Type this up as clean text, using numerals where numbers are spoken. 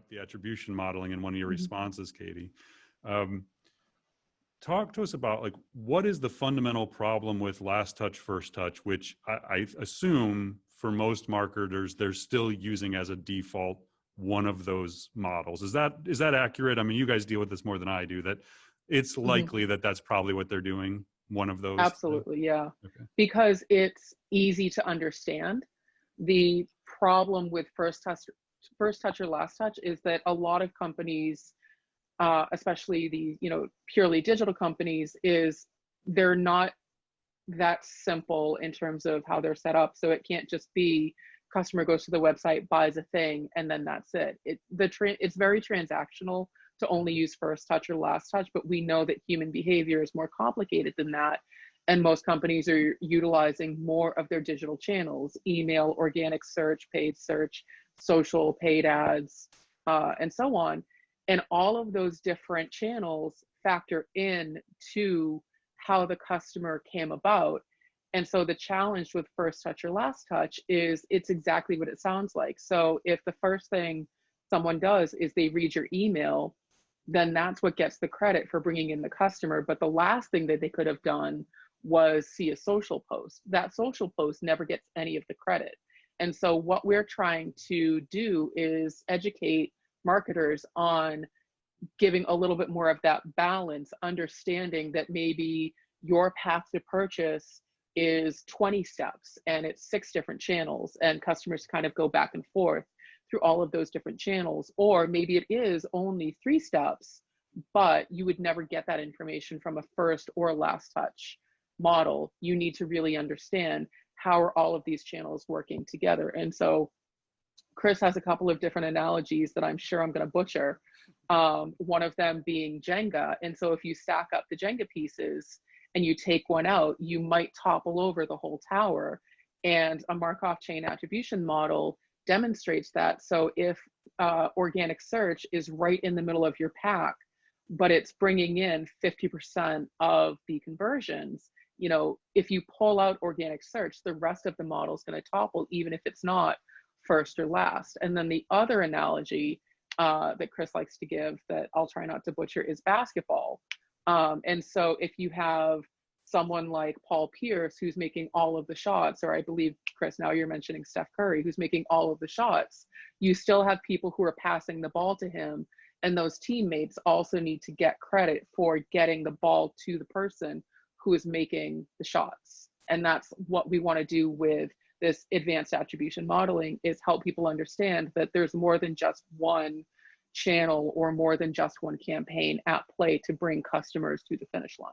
up the attribution modeling in one of your Mhm. responses, Katie. Um, Talk to us about like what is the fundamental problem with last touch, first touch, which I assume for most marketers they're still using as a default one of those models. Is that accurate? I mean, you guys deal with this more than I do. That it's Mhm. likely that that's probably what they're doing. One of those. Absolutely, yeah. Okay. Because it's easy to understand. The problem with first touch or last touch is that a lot of companies, especially the purely digital companies, is they're not that simple in terms of how they're set up. So it can't just be customer goes to the website, buys a thing, and then that's it. It's very transactional to only use first touch or last touch, but we know that human behavior is more complicated than that. And most companies are utilizing more of their digital channels: email, organic search, paid search, social, paid ads, and so on. And all of those different channels factor in to how the customer came about. And so the challenge with first touch or last touch is it's exactly what it sounds like. So if the first thing someone does is they read your email, then that's what gets the credit for bringing in the customer. But the last thing that they could have done was see a social post. That social post never gets any of the credit. And so what we're trying to do is educate marketers on giving a little bit more of that balance, understanding that maybe your path to purchase is 20 steps and it's 6 different channels, and customers kind of go back and forth through all of those different channels. Or maybe it is only 3 steps, but you would never get that information from a first or last touch model. You need to really understand how are all of these channels working together. And so Chris has a couple of different analogies that I'm sure I'm going to butcher. One of them being Jenga. And so if you stack up the Jenga pieces and you take one out, you might topple over the whole tower. And a Markov chain attribution model demonstrates that. So if organic search is right in the middle of your pack, but it's bringing in 50% of the conversions, if you pull out organic search, the rest of the model is going to topple, even if it's not first or last. And then the other analogy that Chris likes to give that I'll try not to butcher is basketball. And so if you have someone like Paul Pierce who's making all of the shots, or I believe, Chris, now you're mentioning Steph Curry, who's making all of the shots, you still have people who are passing the ball to him. And those teammates also need to get credit for getting the ball to the person who is making the shots. And that's what we want to do with this advanced attribution modeling, is help people understand that there's more than just one channel or more than just one campaign at play to bring customers to the finish line.